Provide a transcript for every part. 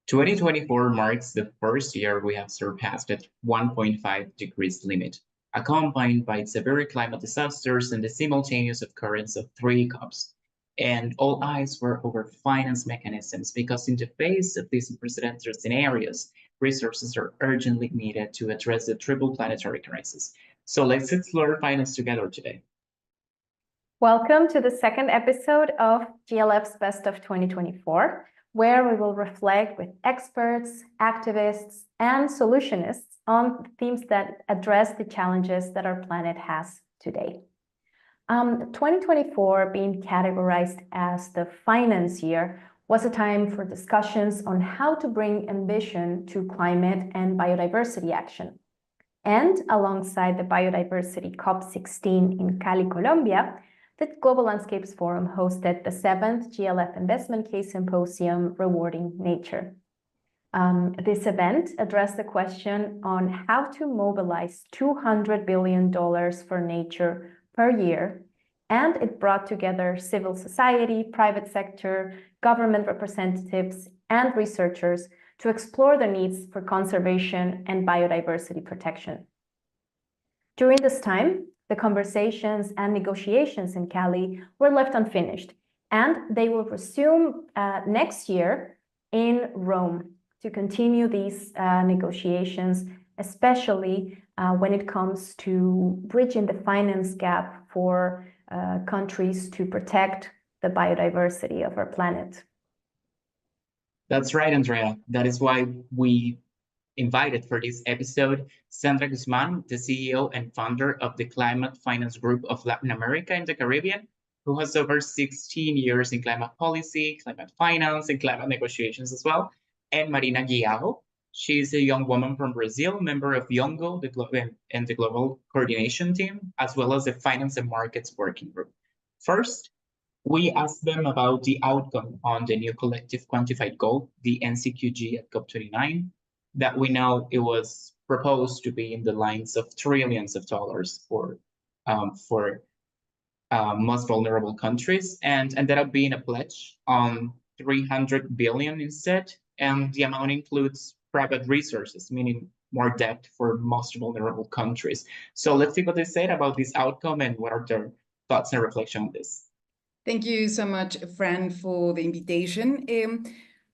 2024 marks the first year we have surpassed the 1.5 degrees limit, accompanied by severe climate disasters and the simultaneous occurrence of three COPs. And all eyes were over finance mechanisms because in the face of these unprecedented scenarios, resources are urgently needed to address the triple planetary crisis. So let's explore finance together today. Welcome to the second episode of GLF's Best of 2024, where we will reflect with experts, activists, and solutionists on themes that address the challenges that our planet has today. 2024, being categorized as the finance year, was a time for discussions on how to bring ambition to climate and biodiversity action. And alongside the Biodiversity COP16 in Cali, Colombia, the Global Landscapes Forum hosted the 7th GLF Investment Case Symposium, Rewarding Nature. This event addressed the question on how to mobilize $200 billion for nature per year, and it brought together civil society, private sector, government representatives, and researchers to explore the needs for conservation and biodiversity protection. During this time, the conversations and negotiations in Cali were left unfinished, and they will resume next year in Rome to continue these negotiations, especially when it comes to bridging the finance gap for countries to protect the biodiversity of our planet. That's right, Andrea. That is why we invited for this episode Sandra Guzmán, the CEO and founder of the Climate Finance Group of Latin America and the Caribbean, who has over 16 years in climate policy, climate finance, and climate negotiations as well, and Marina Guiao. She is a young woman from Brazil, member of YOUNGO, the Global Coordination Team, as well as the Finance and Markets Working Group. First, we asked them about the outcome on the new collective quantified goal, the NCQG at COP29, that we know it was proposed to be in the lines of trillions of dollars for most vulnerable countries, and ended up being a pledge on 300 billion instead, and the amount includes private resources, meaning more debt for most vulnerable countries. So let's see what they said about this outcome and what are their thoughts and reflection on this. Thank you so much, Fran, for the invitation.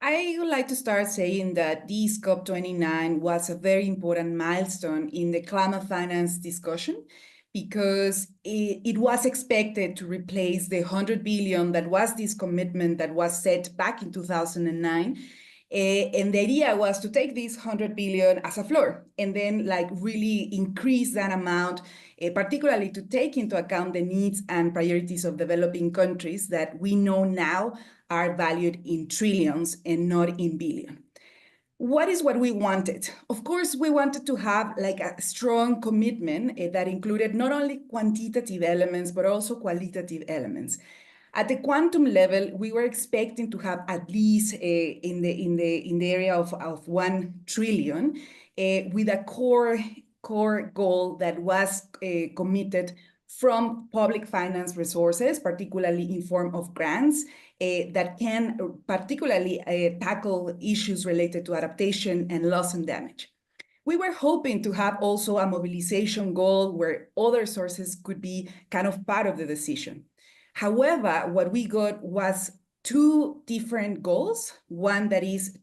I would like to start saying that this COP29 was a very important milestone in the climate finance discussion because it was expected to replace the 100 billion that was this commitment that was set back in 2009. And the idea was to take this 100 billion as a floor and then really increase that amount, particularly to take into account the needs and priorities of developing countries that we know now are valued in trillions and not in billion. What is what we wanted? Of course, we wanted to have a strong commitment that included not only quantitative elements, but also qualitative elements. At the quantum level, we were expecting to have at least in the area of 1 trillion with a core goal that was committed from public finance resources, particularly in form of grants that can particularly tackle issues related to adaptation and loss and damage. We were hoping to have also a mobilization goal where other sources could be kind of part of the decision. However, what we got was two different goals. One that is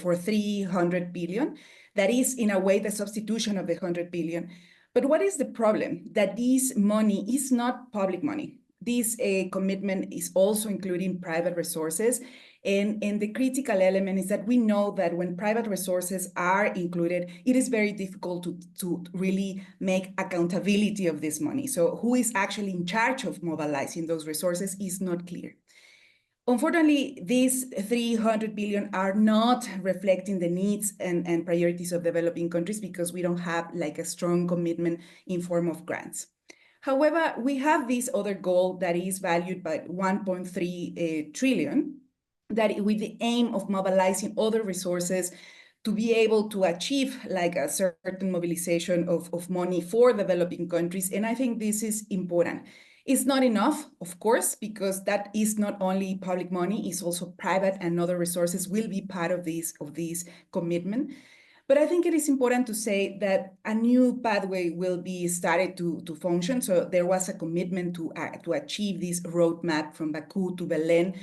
for 300 billion, that is in a way the substitution of the 100 billion. But what is the problem? That this money is not public money. This commitment is also including private resources. And the critical element is that we know that when private resources are included, it is very difficult to really make accountability of this money. So who is actually in charge of mobilizing those resources is not clear. Unfortunately, these 300 billion are not reflecting the needs and priorities of developing countries because we don't have a strong commitment in form of grants. However, we have this other goal that is valued by 1.3 trillion, that with the aim of mobilizing other resources to be able to achieve a certain mobilization of money for developing countries. And I think this is important. It's not enough, of course, because that is not only public money, it's also private, and other resources will be part of this commitment. But I think it is important to say that a new pathway will be started to function. So there was a commitment to achieve this roadmap from Baku to Belém,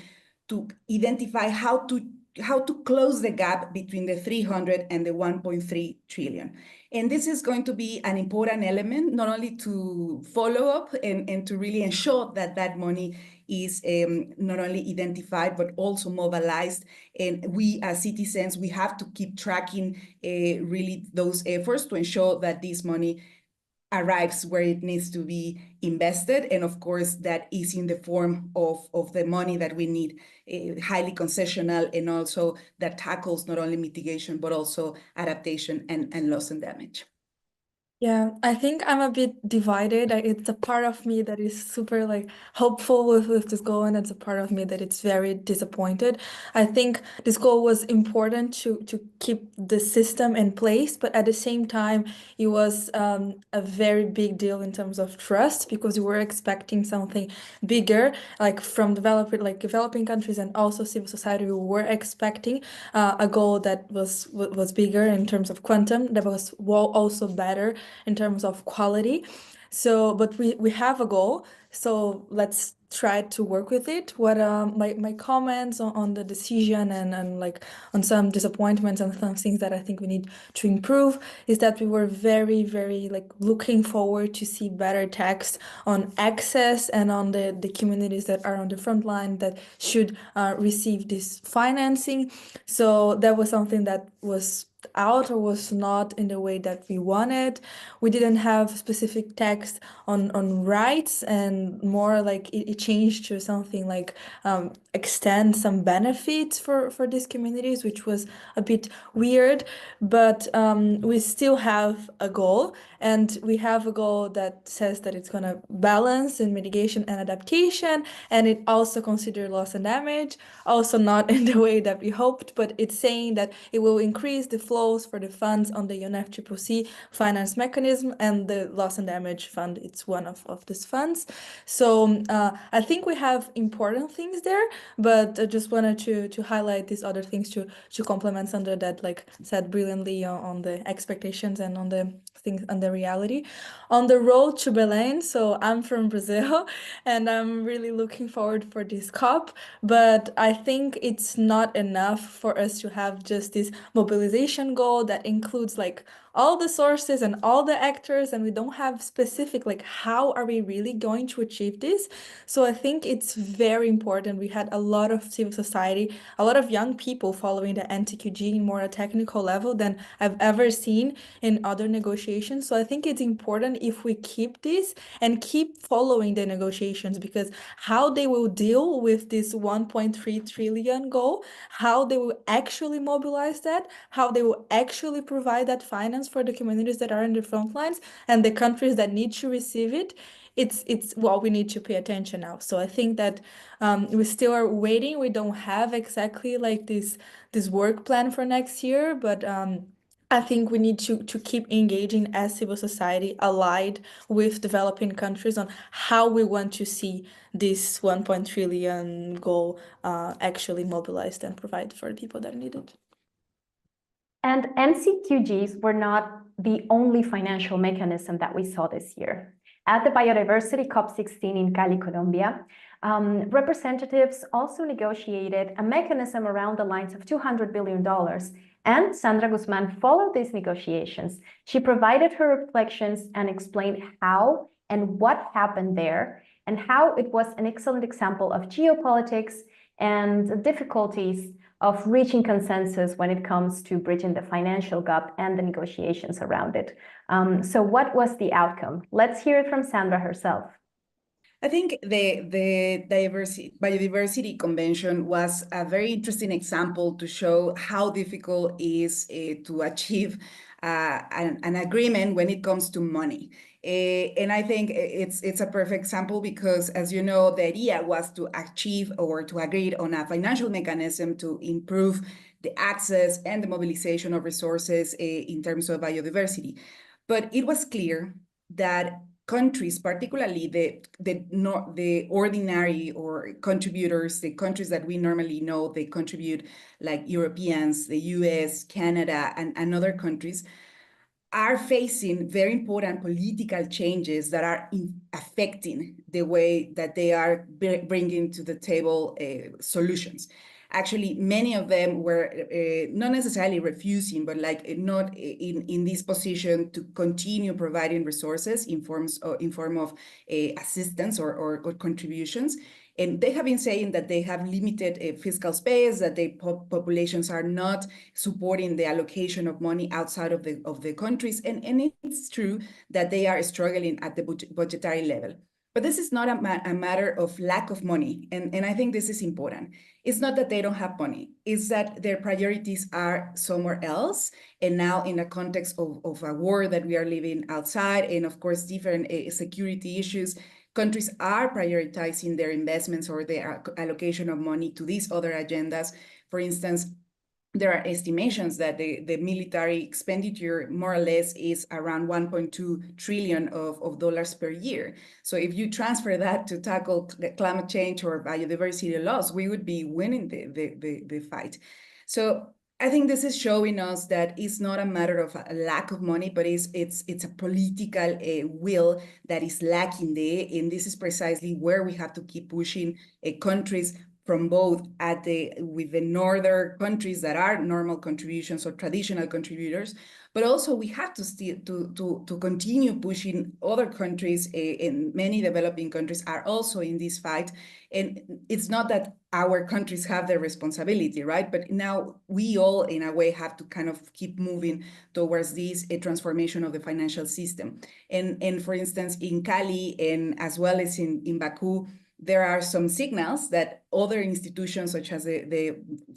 to identify how to close the gap between the 300 and the 1.3 trillion. And this is going to be an important element, not only to follow up and to really ensure that that money is not only identified, but also mobilized. And we as citizens, we have to keep tracking really those efforts to ensure that this money arrives where it needs to be invested. And of course, that is in the form of the money that we need, highly concessional, and also that tackles not only mitigation, but also adaptation and loss and damage. Yeah, I think I'm a bit divided. It's a part of me that is super like hopeful with this goal, and it's a part of me that it's very disappointed. I think this goal was important to keep the system in place, but at the same time, it was a very big deal in terms of trust, because we were expecting something bigger, like from developing countries and also civil society. We were expecting a goal that was bigger in terms of quantum, that was also better in terms of quality. So, but we have a goal, so let's try to work with it. What my comments on the decision and like on some disappointments and some things that I think we need to improve is that we were very, very like looking forward to see better text on access and on the communities that are on the front line that should receive this financing. So that was something that was out or was not in the way that we wanted. We didn't have specific text on rights, and more like it changed to something like extend some benefits for these communities, which was a bit weird. But we still have a goal, and we have a goal that says that it's going to balance in mitigation and adaptation, and it also consider loss and damage, also not in the way that we hoped, but it's saying that it will increase the flows for the funds on the UNFCCC finance mechanism, and the loss and damage fund, it's one of these funds. So I think we have important things there, but I just wanted to highlight these other things to complement Sandra that like said brilliantly on the expectations and on the things and the reality. On the road to Belém, so I'm from Brazil and I'm really looking forward for this COP, but I think it's not enough for us to have just this mobilization goal that includes like all the sources and all the actors, and we don't have specific like how are we really going to achieve this. So I think it's very important. We had a lot of civil society, a lot of young people following the NTQG in more a technical level than I've ever seen in other negotiations. So I think it's important if we keep this and keep following the negotiations, because how they will deal with this 1.3 trillion goal, how they will actually mobilize that, how they will actually provide that finance for the communities that are in the front lines and the countries that need to receive it, it's what we need to pay attention now. So I think that we still are waiting. We don't have exactly like this work plan for next year, but I think we need to keep engaging as civil society allied with developing countries on how we want to see this 1.3 trillion goal actually mobilized and provided for the people that need it. And NCQGs were not the only financial mechanism that we saw this year. At the Biodiversity COP16 in Cali, Colombia, representatives also negotiated a mechanism around the lines of $200 billion. And Sandra Guzmán followed these negotiations. She provided her reflections and explained how and what happened there, and how it was an excellent example of geopolitics and the difficulties of reaching consensus when it comes to bridging the financial gap and the negotiations around it. So what was the outcome? Let's hear it from Sandra herself. I think the Biodiversity Convention was a very interesting example to show how difficult it is to achieve an agreement when it comes to money. And I think it's a perfect example because, as you know, the idea was to achieve or to agree on a financial mechanism to improve the access and the mobilization of resources in terms of biodiversity. But it was clear that countries, particularly the ordinary or contributors, the countries that we normally know, they contribute like Europeans, the US, Canada, and other countries, are facing very important political changes that are affecting the way that they are bringing to the table solutions. Actually, many of them were not necessarily refusing, but like not in this position to continue providing resources in form of assistance or contributions. And they have been saying that they have limited fiscal space, that the populations are not supporting the allocation of money outside of the countries. And it's true that they are struggling at the budgetary level. But this is not a matter of lack of money. And I think this is important. It's not that they don't have money. It's that their priorities are somewhere else. And now in a context of a war that we are living outside, and of course, different security issues, countries are prioritizing their investments or their allocation of money to these other agendas. For instance, there are estimations that the military expenditure more or less is around 1.2 trillion of dollars per year. So if you transfer that to tackle climate change or biodiversity loss, we would be winning the fight. So I think this is showing us that it's not a matter of a lack of money, but it's a political will that is lacking there. And this is precisely where we have to keep pushing countries from both with the northern countries that are normal contributions or traditional contributors, but also we have to still to continue pushing other countries, and many developing countries are also in this fight. And it's not that our countries have the responsibility, right? But now we all, in a way, have to kind of keep moving towards this transformation of the financial system. And for instance, in Cali and as well as in Baku, there are some signals that other institutions, such as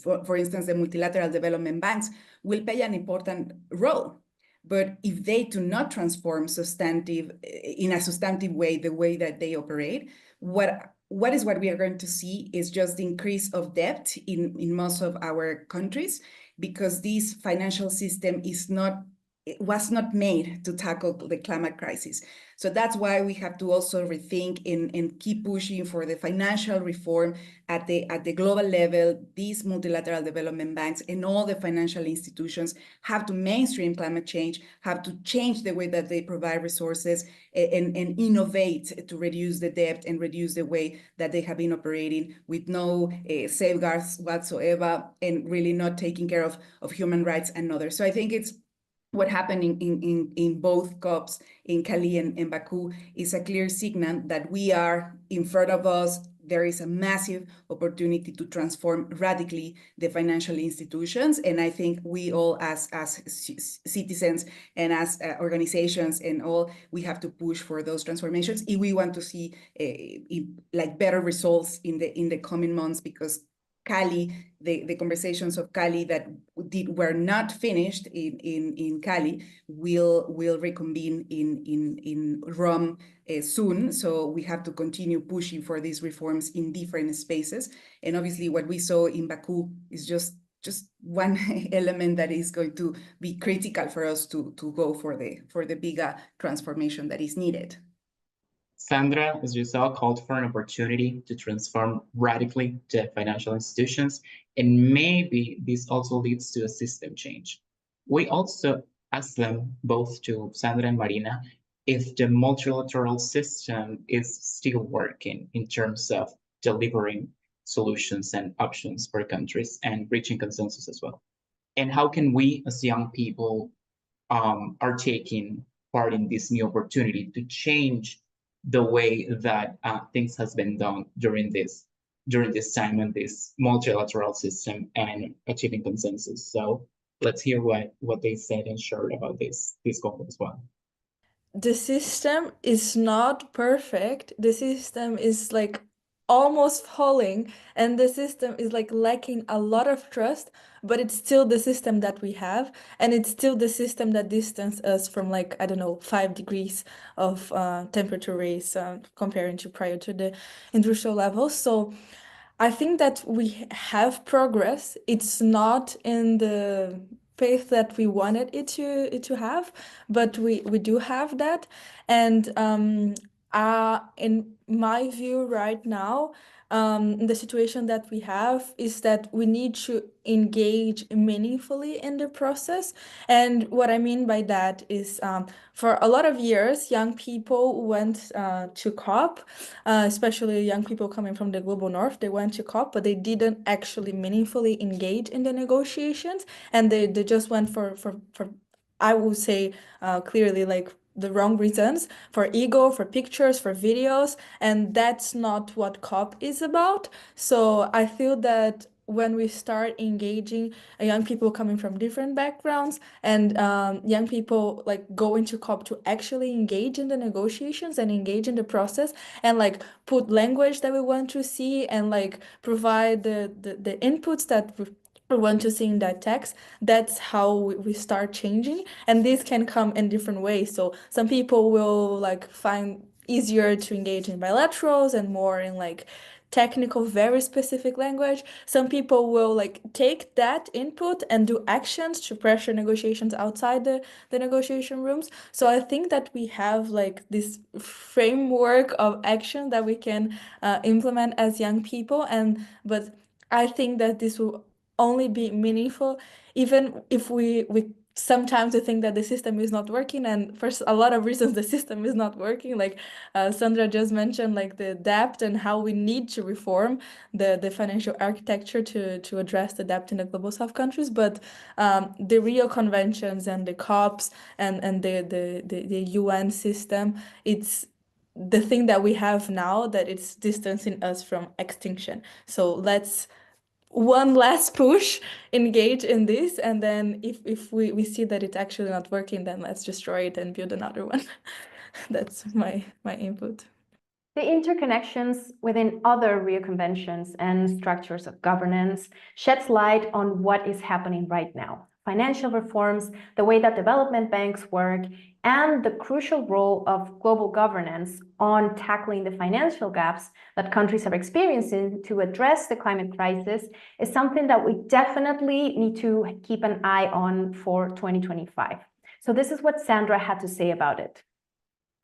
for instance, the multilateral development banks, will play an important role. But if they do not transform in a substantive way, the way that they operate, what we are going to see is just the increase of debt in most of our countries, because this financial system was not made to tackle the climate crisis. So that's why we have to also rethink and keep pushing for the financial reform at the global level. These multilateral development banks and all the financial institutions have to mainstream climate change, have to change the way that they provide resources and innovate to reduce the debt and reduce the way that they have been operating with no safeguards whatsoever, and really not taking care of human rights and others. So I think it's what happened in both COPs, in Cali and Baku, is a clear signal that we are in front of us. There is a massive opportunity to transform radically the financial institutions. And I think we all as citizens and as organizations and all, we have to push for those transformations if we want to see like better results in the coming months, because Cali, the conversations of Cali that were not finished in Cali will reconvene in Rome soon. So we have to continue pushing for these reforms in different spaces. And obviously what we saw in Baku is just one element that is going to be critical for us to go for the bigger transformation that is needed. Sandra, as you saw, called for an opportunity to transform radically the financial institutions, and maybe this also leads to a system change. We also asked them, both to Sandra and Marina, if the multilateral system is still working in terms of delivering solutions and options for countries and reaching consensus as well. And how can we, as young people, are taking part in this new opportunity to change the way that things has been done during this time in this multilateral system and achieving consensus. So let's hear what they said in short about this goal as well. The system is not perfect. The system is like almost falling, and the system is like lacking a lot of trust, but it's still the system that we have, and it's still the system that distances us from, like, I don't know, 5 degrees of temperature raise comparing to prior to the industrial level. So I think that we have progress. It's not in the pace that we wanted it to have, but we do have that. And in my view right now, the situation that we have is that we need to engage meaningfully in the process. And what I mean by that is, for a lot of years, young people went to COP, especially young people coming from the global north. They went to COP, but they didn't actually meaningfully engage in the negotiations, and they just went for I would say clearly, like, the wrong reasons, for ego, for pictures, for videos, and that's not what COP is about. So I feel that when we start engaging young people coming from different backgrounds, and young people like going to COP to actually engage in the negotiations and engage in the process, and like put language that we want to see, and like provide the inputs that we want to see in that text, that's how we start changing. And this can come in different ways. So some people will like find easier to engage in bilaterals and more in like technical, very specific language. Some people will like take that input and do actions to pressure negotiations outside the negotiation rooms. So I think that we have like this framework of action that we can implement as young people. But I think that this will only be meaningful even if we sometimes we think that the system is not working, and for a lot of reasons the system is not working, like Sandra just mentioned, like the debt and how we need to reform the financial architecture to address the debt in the global south countries. But the Rio conventions and the COPs and the UN system, it's the thing that we have now that it's distancing us from extinction. So let's one last push, engage in this, and then if we see that it's actually not working, then let's destroy it and build another one. That's my input. The interconnections within other Rio conventions and structures of governance sheds light on what is happening right now. Financial reforms, the way that development banks work, and the crucial role of global governance on tackling the financial gaps that countries are experiencing to address the climate crisis is something that we definitely need to keep an eye on for 2025. So this is what Sandra had to say about it.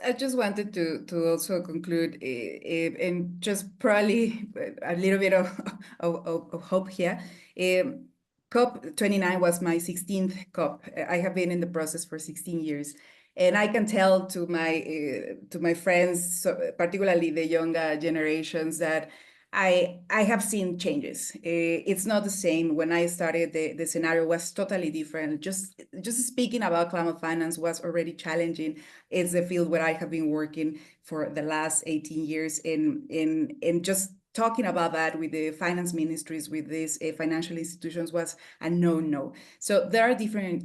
I just wanted to also conclude and just probably a little bit of hope here. COP29 was my 16th COP. I have been in the process for 16 years. And I can tell to my friends, particularly the younger generations, that I have seen changes. It's not the same. When I started, the scenario was totally different. Just speaking about climate finance was already challenging. It's the field where I have been working for the last 18 years. And just talking about that with the finance ministries, with these financial institutions, was a no. So there are different,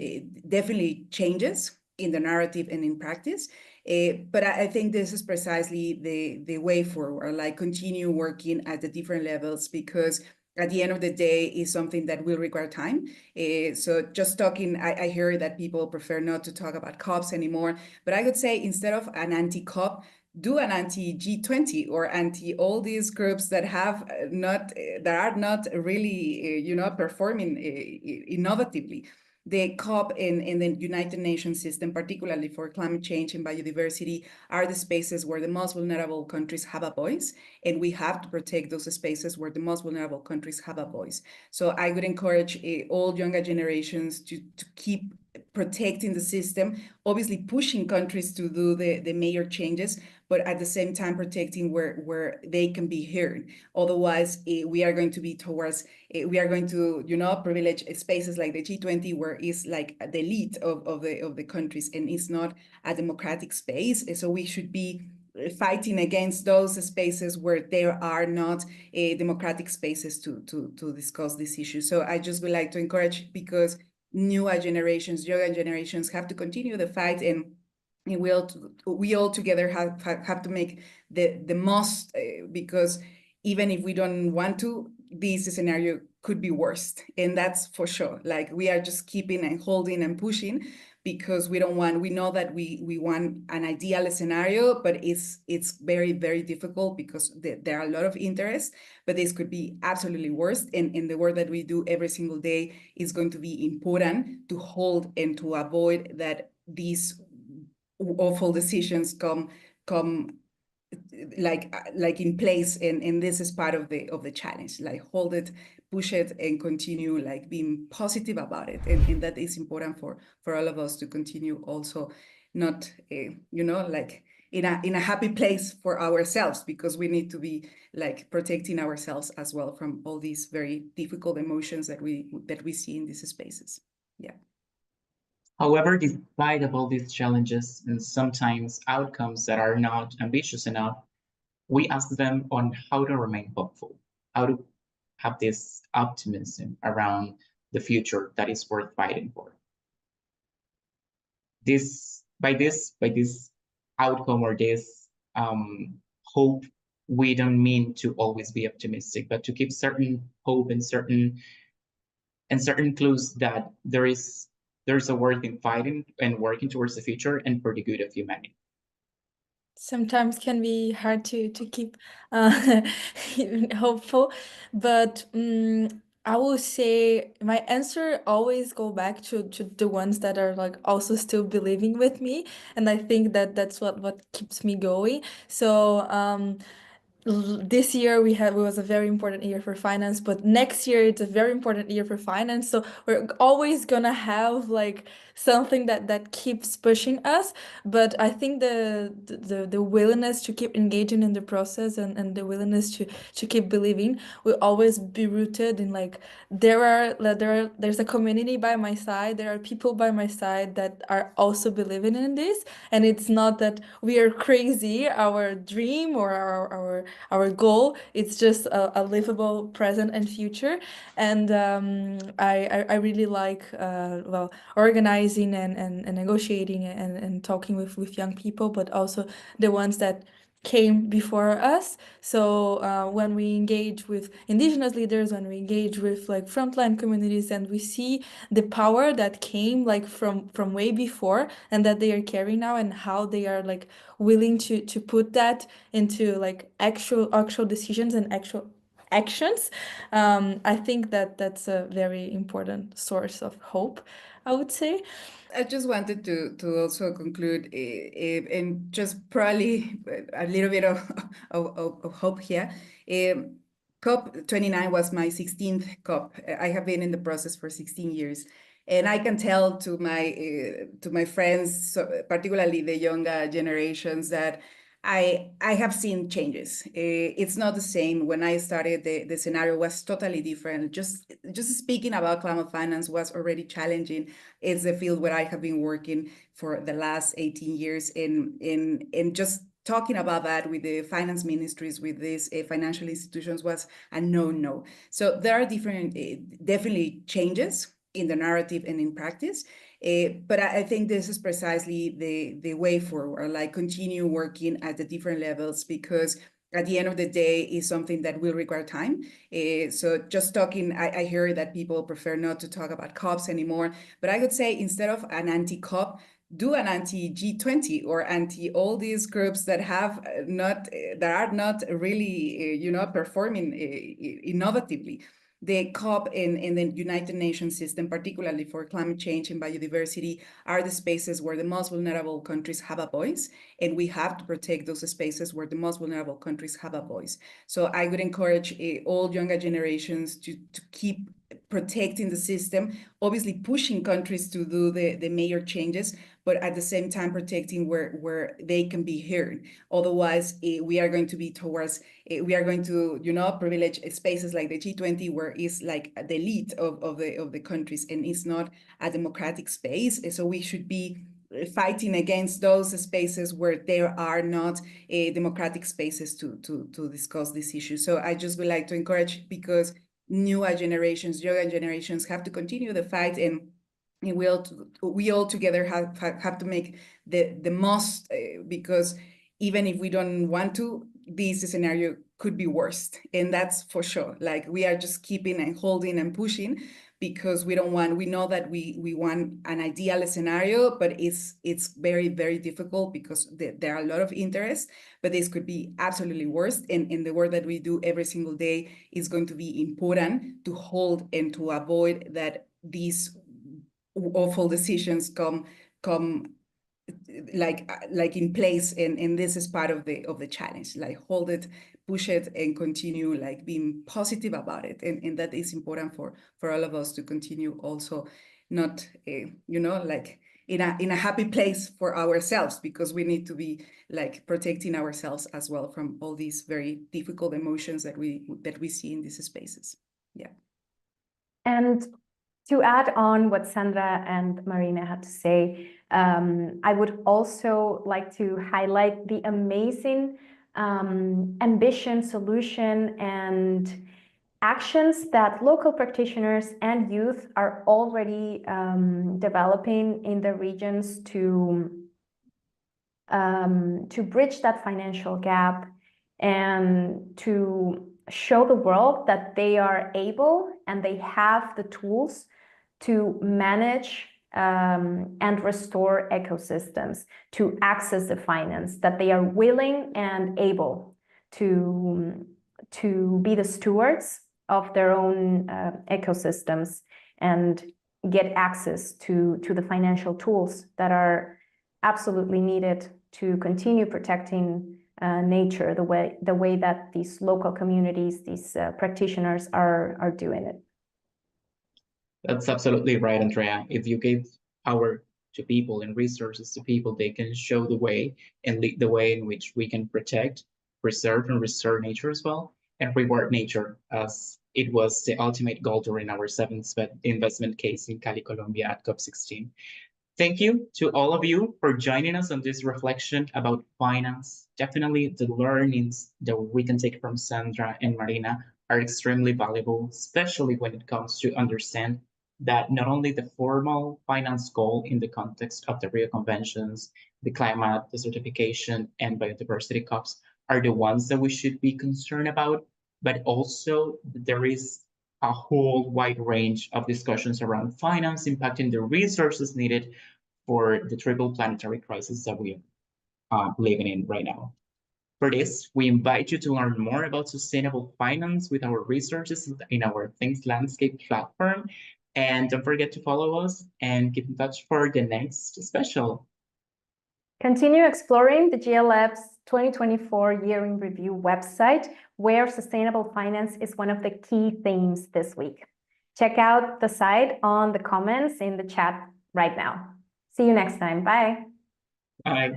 definitely changes in the narrative and in practice. But I think this is precisely the way forward, like continue working at the different levels, because at the end of the day is something that will require time. So just talking, I hear that people prefer not to talk about COPs anymore, but I would say instead of an anti-COP, do an anti-G20 or anti all these groups that are not really performing innovatively. The COP in the United Nations system, particularly for climate change and biodiversity, are the spaces where the most vulnerable countries have a voice, and we have to protect those spaces where the most vulnerable countries have a voice. So I would encourage all younger generations to keep protecting the system, obviously pushing countries to do the major changes, but at the same time protecting where they can be heard. Otherwise, we are going to be towards, we are going to, privilege spaces like the G20, where it's like the elite of the countries, and it's not a democratic space. So we should be fighting against those spaces where there are not democratic spaces to discuss this issue. So I just would like to encourage, because newer generations, younger generations have to continue the fight, and we all together have to make the most, because even if we don't want to, this scenario could be worse, and that's for sure. Like, we are just keeping and holding and pushing, because we know that we want an ideal scenario, but it's very, very difficult because there are a lot of interest, but this could be absolutely worse. And the work that we do every single day is going to be important to hold and to avoid that these awful decisions come like in place, and this is part of the challenge. Like hold it, push it, and continue like being positive about it, and that is important for all of us to continue also not like in a happy place for ourselves, because we need to be like protecting ourselves as well from all these very difficult emotions that we see in these spaces. Yeah. However, despite of all these challenges and sometimes outcomes that are not ambitious enough, we ask them on how to remain hopeful, how to have this optimism around the future that is worth fighting for. By this outcome or this hope, we don't mean to always be optimistic, but to keep certain hope and certain clues that there's a worth in fighting and working towards the future and for the good of humanity. Sometimes can be hard to keep uh, hopeful, but I will say my answer always go back to the ones that are like also still believing with me, and I think that's what keeps me going. So this year it was a very important year for finance, but next year it's a very important year for finance. So we're always gonna have like something that keeps pushing us. But I think the willingness to keep engaging in the process and the willingness to keep believing will always be rooted in like there's a community by my side, there are people by my side that are also believing in this, and it's not that we are crazy, our dream or our goal. It's just a livable present and future. And I really like organizing and negotiating and talking with young people, but also the ones that came before us. So when we engage with indigenous leaders, when we engage with like frontline communities, and we see the power that came like from way before and that they are carrying now, and how they are like willing to put that into like actual decisions and actual actions, I think that's a very important source of hope, I would say. I just wanted to also conclude and just probably a little bit of hope here. COP29 was my 16th COP. I have been in the process for 16 years. And I can tell to my friends, so particularly the younger generations, that I have seen changes. It's not the same. When I started, the scenario was totally different. Just speaking about climate finance was already challenging. It's a field where I have been working for the last 18 years. In just talking about that with the finance ministries, with these financial institutions, was a no. So there are different, definitely changes in the narrative and in practice. But I think this is precisely the way forward, like continue working at the different levels, because at the end of the day is something that will require time. So just talking, I hear that people prefer not to talk about COPs anymore, but I would say instead of an anti-COP, do an anti-G20 or anti all these groups that are not really performing innovatively. The COP in the United Nations system, particularly for climate change and biodiversity, are the spaces where the most vulnerable countries have a voice, and we have to protect those spaces where the most vulnerable countries have a voice. So I would encourage all younger generations to keep protecting the system, obviously pushing countries to do the major changes, but at the same time protecting where they can be heard. Otherwise, we are going to be towards, we are going to, privilege spaces like the G20, where it's like the elite of the countries, and it's not a democratic space. So we should be fighting against those spaces where there are not democratic spaces to discuss this issue. So I just would like to encourage, because younger generations have to continue the fight, and we all together have to make the most, because even if we don't want to, this scenario could be worse, and that's for sure. Like, we are just keeping and holding and pushing, because we know that we want an ideal scenario, but it's very, very difficult because there are a lot of interest, but this could be absolutely worse. And the work that we do every single day is going to be important to hold and to avoid that these awful decisions come like in place, and this is part of the challenge. Like hold it, push it, and continue like being positive about it, and that is important for all of us to continue also not like in a happy place for ourselves, because we need to be like protecting ourselves as well from all these very difficult emotions that we see in these spaces. Yeah. And to add on what Sandra and Marina had to say, I would also like to highlight the amazing ambition, solution, and actions that local practitioners and youth are already developing in the regions to bridge that financial gap and to show the world that they are able and they have the tools to manage and restore ecosystems, to access the finance, that they are willing and able to be the stewards of their own ecosystems and get access to the financial tools that are absolutely needed to continue protecting nature the way that these local communities, these practitioners are doing it. That's absolutely right, Andrea. If you give power to people and resources to people, they can show the way and lead the way in which we can protect, preserve, and restore nature as well, and reward nature, as it was the ultimate goal during our seventh investment case in Cali, Colombia at COP16. Thank you to all of you for joining us on this reflection about finance. Definitely the learnings that we can take from Sandra and Marina are extremely valuable, especially when it comes to understand that not only the formal finance goal in the context of the Rio Conventions, the climate, the certification, and biodiversity COPs are the ones that we should be concerned about, but also there is a whole wide range of discussions around finance impacting the resources needed for the triple planetary crisis that we are living in right now. For this, we invite you to learn more about sustainable finance with our resources in our Things Landscape platform. And don't forget to follow us and keep in touch for the next special. Continue exploring the GLF's 2024 Year in Review website, where sustainable finance is one of the key themes this week. Check out the site on the comments in the chat right now. See you next time. Bye. Bye.